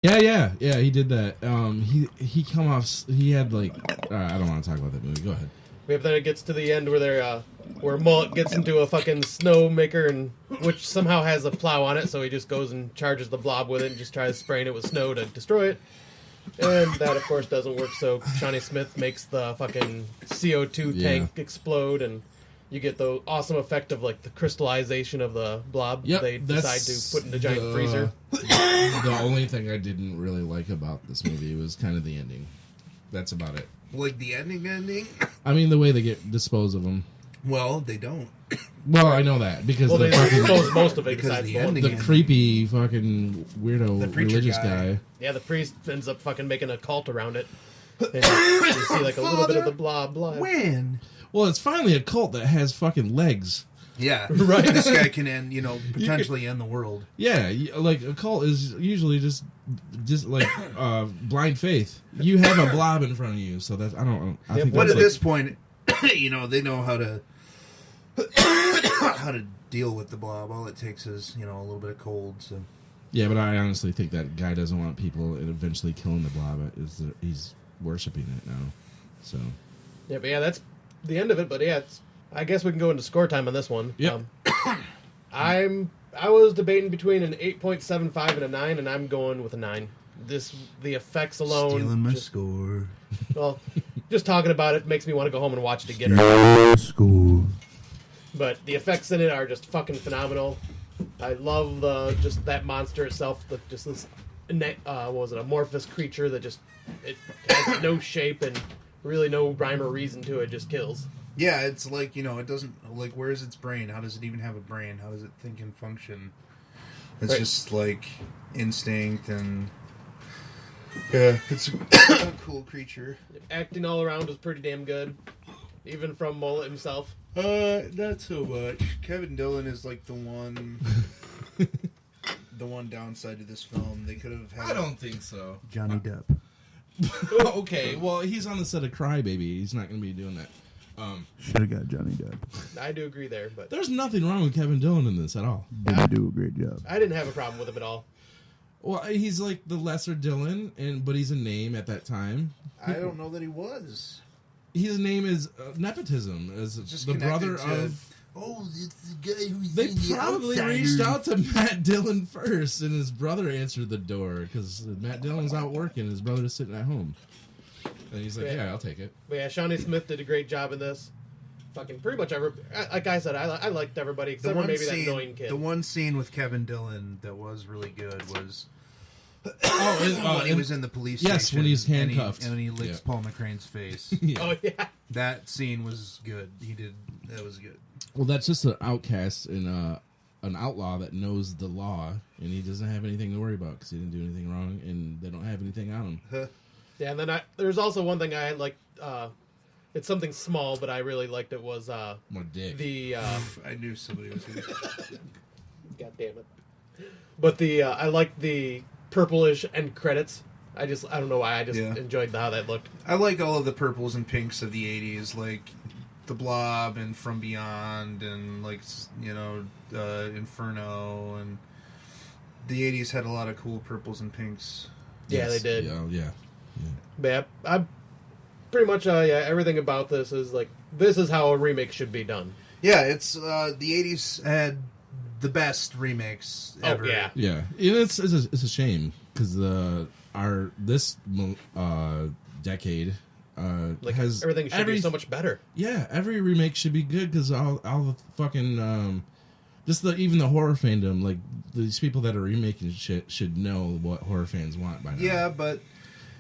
Yeah. He did that. He come off. He had like. I don't want to talk about that movie. Go ahead. Then it gets to the end where they're where Mullet gets into a fucking snowmaker and which somehow has a plow on it, so he just goes and charges the Blob with it and just tries spraying it with snow to destroy it. And that, of course, doesn't work. So Shawnee Smith makes the fucking CO2 tank explode, and you get the awesome effect of like the crystallization of the Blob. Yep, they decide to put in a giant freezer. The only thing I didn't really like about this movie was kind of the ending. That's about it. Like the ending? I mean, the way they dispose of them. Well, they don't. Well, I know that because they dispose most of it because besides the ending. The creepy fucking weirdo religious guy. Yeah, the priest ends up fucking making a cult around it. And you see like a little bit of the blob. When? Well, it's finally a cult that has fucking legs. Yeah, right. This guy can end, potentially end the world. Yeah, like a cult is usually just like blind faith. You have a blob in front of you, so that's I think but that's at this point, they know how to deal with the blob. All it takes is a little bit of cold. So. Yeah, but I honestly think that guy doesn't want people eventually killing the blob. He's worshiping it now. So. Yeah, but that's the end of it. But yeah, I guess we can go into score time on this one. Yep. I was debating between an 8.75 and a 9, and I'm going with a 9. The effects alone. Stealing my score. Well, just talking about it makes me want to go home and watch it again. Score. But the effects in it are just fucking phenomenal. I love just that monster itself. Just this, what was it, amorphous creature that it has no shape and really no rhyme or reason to it. Just kills. Yeah, it's like, it doesn't, like, where's its brain? How does it even have a brain? How does it think and function? It's just, like, instinct and... Yeah, it's a cool creature. Acting all around was pretty damn good. Even from Mullet himself. Not so much. Kevin Dillon is, like, the one downside to this film. They could have had... I don't think so. Johnny Depp. Okay, well, he's on the set of Cry Baby. He's not going to be doing that. Should have got Johnny Depp. I do agree there, but there's nothing wrong with Kevin Dillon in this at all. Didn't do a great job. I didn't have a problem with him at all. Well, he's like the lesser Dillon, but he's a name at that time. I don't know that he was. His name is nepotism, as just the brother of. Oh, it's the guy who's. They probably reached out to Matt Dillon first, and his brother answered the door because Matt Dillon's out working, his brother's sitting at home. And he's like, yeah, I'll take it. But yeah, Shawnee Smith did a great job in this. Fucking pretty much like I said, I liked everybody except for maybe that annoying kid. The one scene with Kevin Dillon that was really good was when he was in the police station. Yes, when he's handcuffed. And he licks Paul McCrane's face. Yeah. Oh, yeah. That scene was good. That was good. Well, that's just an outcast and an outlaw that knows the law, and he doesn't have anything to worry about because he didn't do anything wrong, and they don't have anything on him. Yeah, and then there's also one thing I like. It's something small, but I really liked it was more dick. I knew somebody was going to. God damn it! But I liked the purplish end credits. I don't know why. I just enjoyed how that looked. I like all of the purples and pinks of the '80s, like the Blob and From Beyond, and like Inferno, and the '80s had a lot of cool purples and pinks. Yeah, they did. Yeah. But yeah, I pretty much everything about this is how a remake should be done. Yeah, it's the '80s had the best remakes ever. Oh yeah. It's a shame because this decade has everything should be so much better. Yeah, every remake should be good because all the fucking even the horror fandom, like these people that are remaking shit should know what horror fans want by now. Yeah, but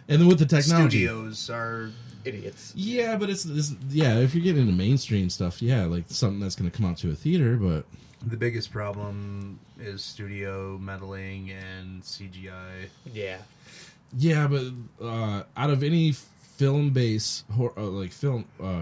and then with the technology, studios are idiots. Yeah, but it's if you're getting into mainstream stuff, like something that's going to come out to a theater, but the biggest problem is studio meddling and CGI. Yeah, but out of any film base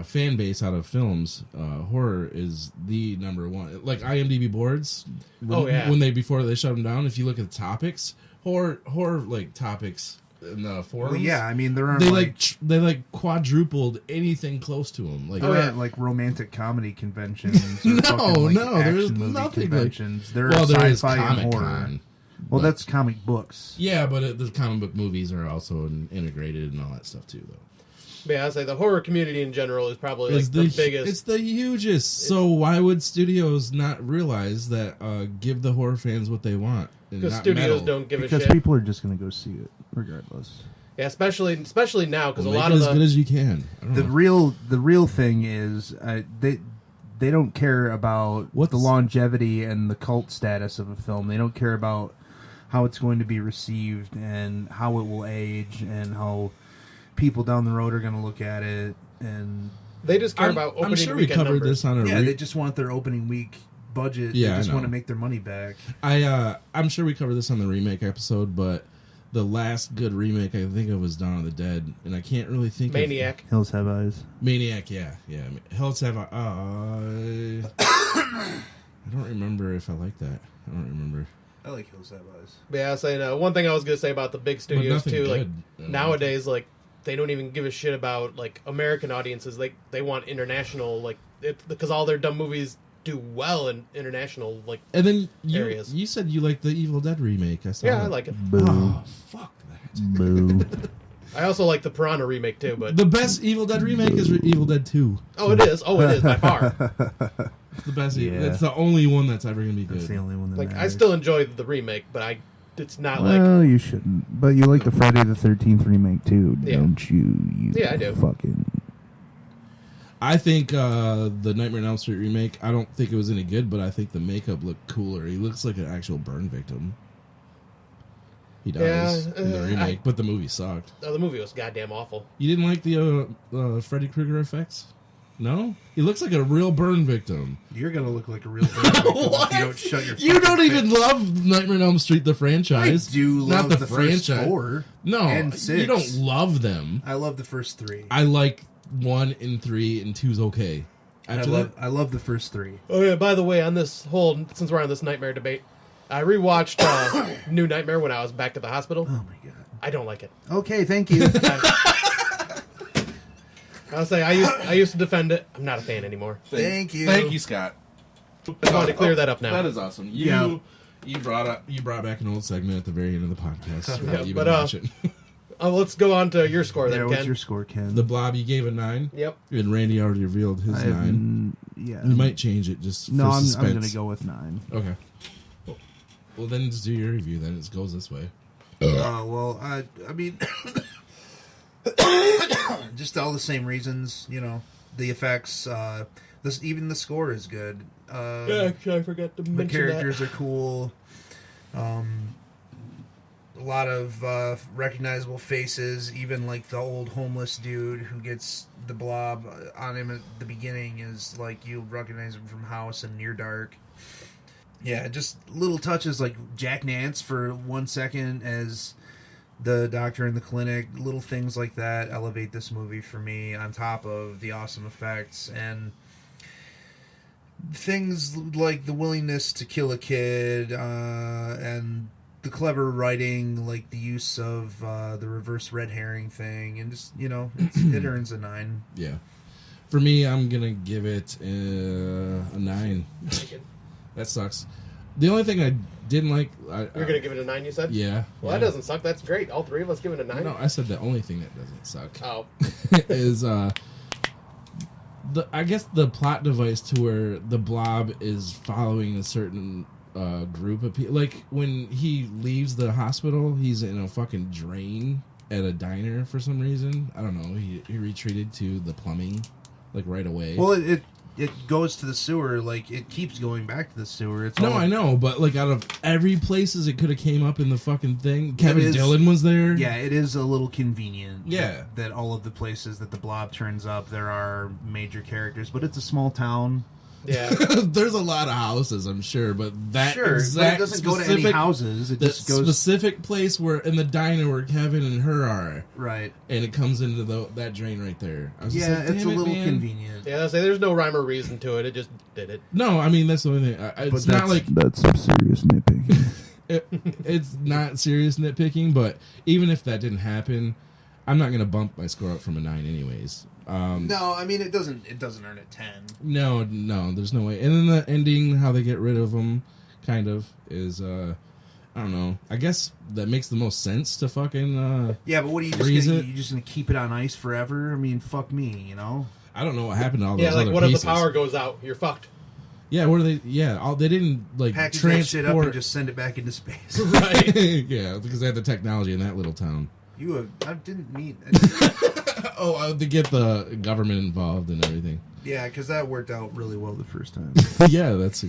fan base out of films, horror is the number one. Like IMDb boards, before they shut them down, if you look at the topics, horror like topics in the forums. Well, yeah, I mean there aren't they quadrupled anything close to them. Like there aren't like romantic comedy conventions. Or no, there's nothing conventions. There are sci-fi Comic and horror. Con. Well, that's comic books. Yeah, but the comic book movies are also integrated and all that stuff too, though. But yeah, I'd say the horror community in general is probably like the biggest. It's the hugest. So why would studios not realize that? Give the horror fans what they want. Because studios don't give a shit. Because people are just going to go see it regardless. Yeah, especially now because a lot of as good as you can. The real thing is they don't care about the longevity and the cult status of a film. They don't care about how it's going to be received and how it will age and how people down the road are going to look at it. And they just care about opening weekend numbers. I'm sure we covered this on they just want their opening week budget. Yeah, they just want to make their money back. I'm sure we covered this on the remake episode, but the last good remake I think of was Dawn of the Dead, and I can't really think Maniac. of... Hills Have Eyes. Maniac, yeah. Hills Have Eyes. I don't remember if I like that. I don't remember. I like Hills Have Eyes. But yeah, I was saying, one thing I was going to say about the big studios, too, like, nowadays, like, they don't even give a shit about, like, American audiences. They want international, like, because all their dumb movies do well in international, like, and then areas. You said you like the Evil Dead remake. I I like it. Boo. Oh, fuck that. Boo. I also like the Piranha remake, too, but... The best Evil Dead remake is Evil Dead 2. Oh, it is. Oh, it is, by far. It's the best. Yeah. It's the only one that's ever going to be good. That's the only one that Like, matters. I still enjoy the remake, but it's not like... Well, you shouldn't. But you like the Friday the 13th remake, too, don't you? Yeah, I do. Fucking... I think the Nightmare on Elm Street remake, I don't think it was any good, but I think the makeup looked cooler. He looks like an actual burn victim. He does in the remake, but the movie sucked. Oh, the movie was goddamn awful. You didn't like the Freddy Krueger effects? No? He looks like a real burn victim. You're going to look like a real burn victim if you don't shut your You don't even love Nightmare on Elm Street, the franchise. I do love not the franchise. First 4 no, and 6. You don't love them. I love the first 3. I like 1 and 3 and 2's okay. I love the first 3. Oh yeah, by the way, on this since we're on this Nightmare debate, I rewatched New Nightmare when I was back at the hospital. Oh my god. I don't like it. Okay, thank you. I'll say I used to defend it. I'm not a fan anymore. Thank you. Thank you, Scott. I wanted to clear that up now. That is awesome. You brought back an old segment at the very end of the podcast. Yeah, you've but been watching. Let's go on to your score then, Ken. What's your score, Ken? The Blob, you gave a 9. Yep. And Randy already revealed his 9. Yeah. You might change it just no, for suspense. I'm going to go with 9. Okay. Well, then just do your review. Then it goes this way. Well, I mean, just all the same reasons. You know, the effects. Even the score is good. Yeah, actually, I forgot to mention that. The characters are cool. A lot of recognizable faces. Even like the old homeless dude who gets the blob on him at the beginning is like you recognize him from House and Near Dark. Yeah, just little touches like Jack Nance for 1 second as the doctor in the clinic. Little things like that elevate this movie for me on top of the awesome effects and things like the willingness to kill a kid and the clever writing, like the use of the reverse red herring thing, and just, you know, it earns a 9. Yeah. For me, I'm going to give it a 9. That sucks. The only thing I didn't like... You're going to give it a 9, you said? Yeah. Well, that doesn't suck. That's great. All 3 of us give it a 9. No, I said the only thing that doesn't suck. Oh. is, I guess the plot device to where the Blob is following a certain group of people. Like, when he leaves the hospital, he's in a fucking drain at a diner for some reason. I don't know. He retreated to the plumbing, like, right away. Well, it goes to the sewer, like, it keeps going back to the sewer. I know, but, like, out of every places it could have came up in the fucking thing, Kevin Dillon was there. Yeah, it is a little convenient. Yeah. That all of the places that the Blob turns up, there are major characters, but it's a small town. Yeah. There's a lot of houses, I'm sure, but that exact but it doesn't go to any houses. It just goes specific place where in the diner where Kevin and her are. Right. And it comes into that drain right there. I was just like, it's a little convenient. Yeah, I say there's no rhyme or reason to it. It just did it. No, I mean that's the only thing. It's not like that's some serious nitpicking. It's not serious nitpicking, but even if that didn't happen, I'm not going to bump my score up from a 9 anyways. No, I mean it doesn't earn a 10. No, there's no way. And then the ending, how they get rid of them, kind of is. I'm I don't know. I guess that makes the most sense to fucking. Yeah, but what are you just gonna keep it on ice forever? I mean, fuck me, you know. I don't know what happened to all those other pieces. Yeah, like what if the power goes out? You're fucked. Yeah, what are they? Yeah, they didn't like package that shit up and just send it back into space. Right? Yeah, because they had the technology in that little town. I didn't mean. To get the government involved and everything. Yeah, because that worked out really well the first time. Yeah, that's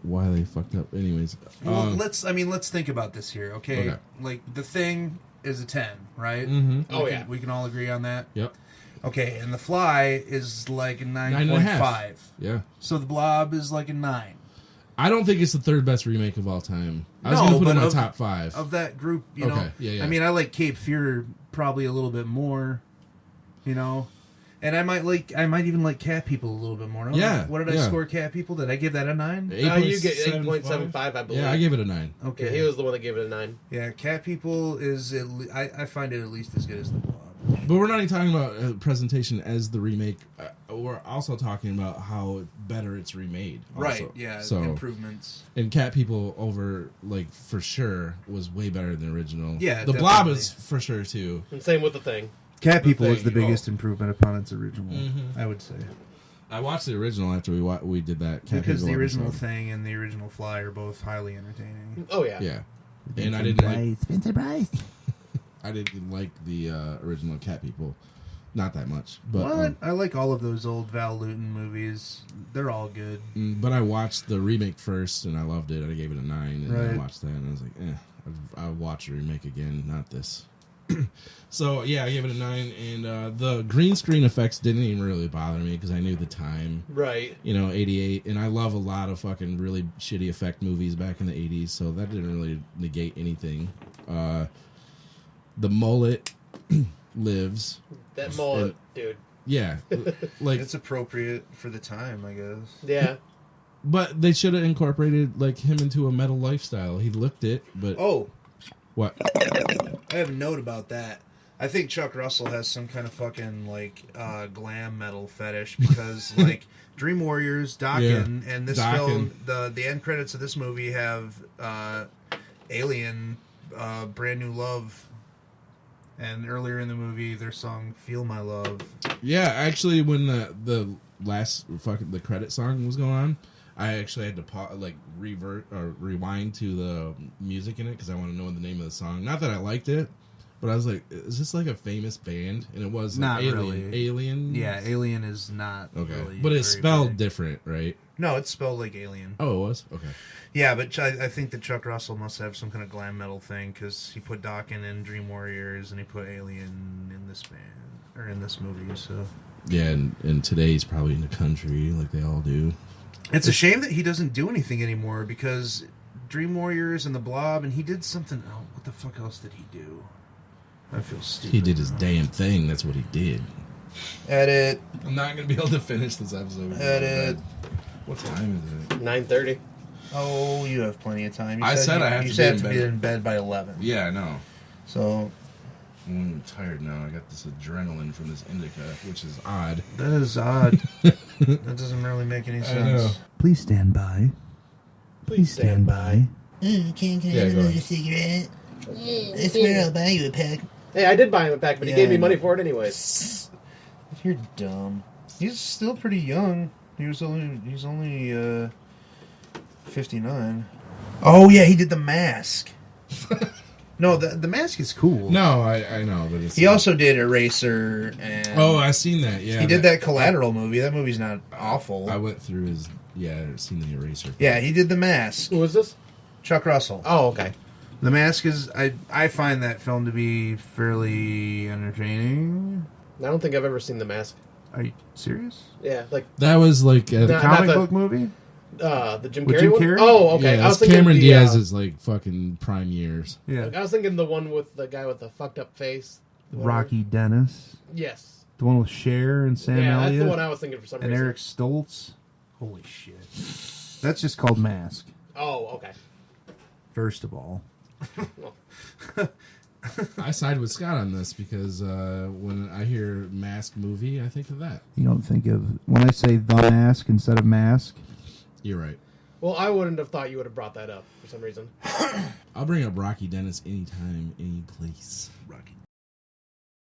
why they fucked up. Anyways, well, let's think about this here, okay? Like The Thing is a 10, right? Mm-hmm. We can all agree on that. Yep. Okay, and The Fly is like a 9.5. Yeah. So The Blob is like a 9. I don't think it's the third best remake of all time. I was going to put it in my top 5 of that group. You know, yeah. I mean, I like Cape Fear probably a little bit more. You know, and I might even like Cat People a little bit more. Yeah. What did I score Cat People? Did I give that a 9? You get 8.75, I believe. Yeah, I gave it a 9. Okay, yeah, he was the one that gave it a 9. Yeah, Cat People is I find it at least as good as The Blob. But we're not even talking about presentation as the remake. We're also talking about how better it's remade. Also. Right, yeah, so, improvements. And Cat People for sure, was way better than the original. Yeah, The Blob is for sure, too. And same with The Thing. Cat People is the biggest improvement upon its original, I would say. I watched the original after we did that. Because the original Thing and the original Fly are both highly entertaining. Oh, yeah. Yeah. And I didn't like... Vincent Price. I didn't like the original Cat People. Not that much. But what? I like all of those old Val Lewton movies. They're all good. But I watched the remake first, and I loved it. I gave it a 9, and then I watched that, and I was like, I'll watch the remake again, not this. So, yeah, I gave it a 9, and the green screen effects didn't even really bother me, because I knew the time. Right. 88, and I love a lot of fucking really shitty effect movies back in the 80s, so that didn't really negate anything. The mullet lives. That mullet, dude. Yeah. It's appropriate for the time, I guess. Yeah. But they should have incorporated him into a metal lifestyle. He looked it, but... Oh. What? I have a note about that. I think Chuck Russell has some kind of fucking, glam metal fetish, because, Dream Warriors, Dokken, and this film, the end credits of this movie have Alien, Brand New Love, and earlier in the movie, their song "Feel My Love." Yeah, actually, when the last the credit song was going on, I actually had to rewind to the music in it because I want to know the name of the song. Not that I liked it, but I was like, "Is this a famous band?" And it was not Alien. really. Alien. Yeah, Alien is not. Okay, really but it's spelled different, right? No, it's spelled like Alien. Oh, it was? Okay. Yeah, but I think that Chuck Russell must have some kind of glam metal thing, because he put Dokken in Dream Warriors and he put Alien in this band or in this movie. So yeah, and today he's probably in the country like they all do. It's a shame that he doesn't do anything anymore, because Dream Warriors and the Blob, and he did something. Oh, what the fuck else did he do? I feel stupid. He did his damn thing. That's what he did. Edit. I'm not going to be able to finish this episode. Edit. What time is it? 9:30. Oh, you have plenty of time. I said I have to be in bed by 11. Yeah, I know. So I'm tired now. I got this adrenaline from this indica, which is odd. That is odd. That doesn't really make any sense. Please stand by. Please stand by. Can I have another cigarette? I swear I'll buy you a pack. Hey, I did buy him a pack, but he gave me money for it anyways. You're dumb. He's still pretty young. He's only 59. Oh yeah, he did The Mask. No, the Mask is cool. No, I know, but he also did Eraser and I seen that. Yeah, he did that Collateral movie. That movie's not awful. I went through his seen the Eraser. Yeah, he did The Mask. Who was this? Chuck Russell. Oh, okay. The Mask is I find that film to be fairly entertaining. I don't think I've ever seen The Mask. Are you serious? Yeah, that was like a comic book movie. The Jim With Carrey Jim one? Carrey? Oh, okay. Yeah, I was thinking Cameron Diaz's fucking prime years. Yeah, I was thinking the one with the guy with the fucked up face. Rocky Dennis. Yes. The one with Cher and Sam Yeah, Elliott. that's the one I was thinking for some and reason. Eric Stoltz. Holy shit. That's just called Mask. Oh, okay. First of all. I side with Scott on this because when I hear Mask movie, I think of that. You don't think of... When I say The Mask instead of Mask... You're right. Well, I wouldn't have thought you would have brought that up for some reason. I'll bring up Rocky Dennis anytime, any place. Rocky